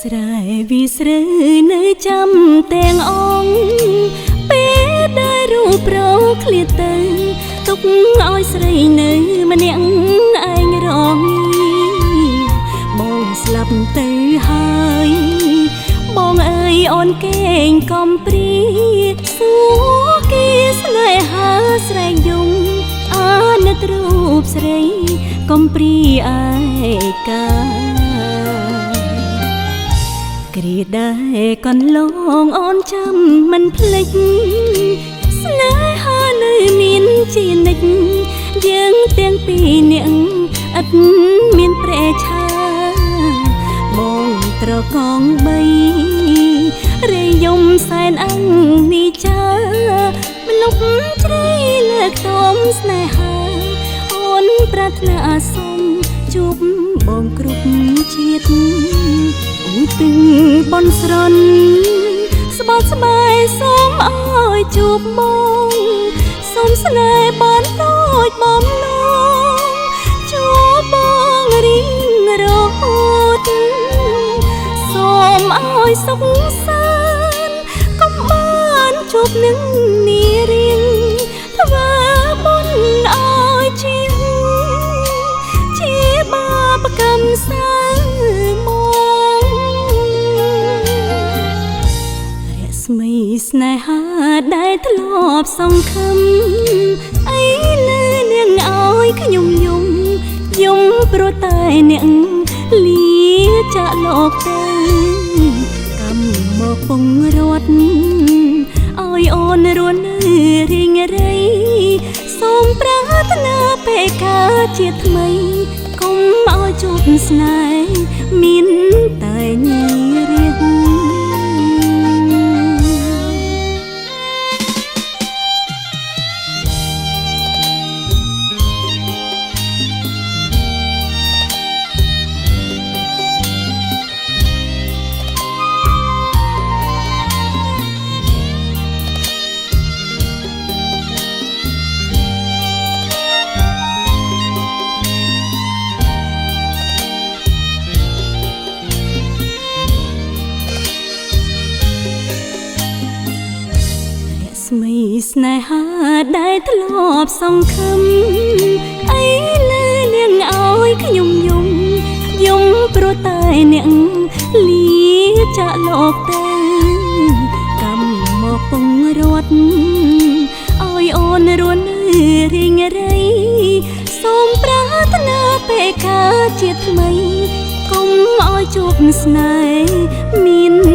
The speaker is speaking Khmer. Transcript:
ស្រែវិស្រូវនៅចាំទាំងអង្គពេលដែលរូបប្រឃ្លាតទៅទុកឲ្យស្រីនៅម្នាក់ឯងរងបងស្លាប់ទៅហើយបងអើយអូនកេងកំព្រាសួរគេស្នេហាស្រែកយំអាណិតរូបស្រីកំព្រាឯកាគ្រាដែរកន្លងអូនចាំមិនភ្លេចស្នេហានៅមានជានិច្ចយើងទាំងពីរនាក់ឥតមានប្រែឆាបងត្រកងបីរេយំសែនអង្គនេះចាម្លប់ជ្រៃលើកតមស្នេហាអូនប្រាថ្នាសុំជួបបងគ្រប់ជាតិឧទ្ទិសបន់ស្រន់ស្បោកស្បែកសូមឲ្យជួបបងសូមស្នេហ៍បានដូចបំណងជួបបងរៀងរហូតសូមឲ្យសុខសាន្តកុំបានជួបនឹងនារៀងធ្វើបុណ្យឲ្យជាបាបកម្មសាស្មីស្នេហាដែលធ្លាប់សង្ឃឹមអីលើនាងឲ្យខ្ញុំយំព្រោះតែនាងលាចាក់លោកទៅកម្មមកពងរត់ឲ្យអូនរស់នៅរីងរៃសូមប្រាថ្នាពេលការជាថ្មីកុំឲ្យជួបស្នេហ៍មានតែញីរៀងស្មីស្នេហាដែលធ្លាប់សង្ឃឹមអីលើនាងឲ្យខ្ញុំយំព្រោះតែនាងលាចាក់លោកទៅកម្មមកពងរត់ឲ្យអូនរស់នៅរីងរៃសូមប្រាថ្នាពេលការជាថ្មីកុំឲ្យជួបស្នេហ៍មាន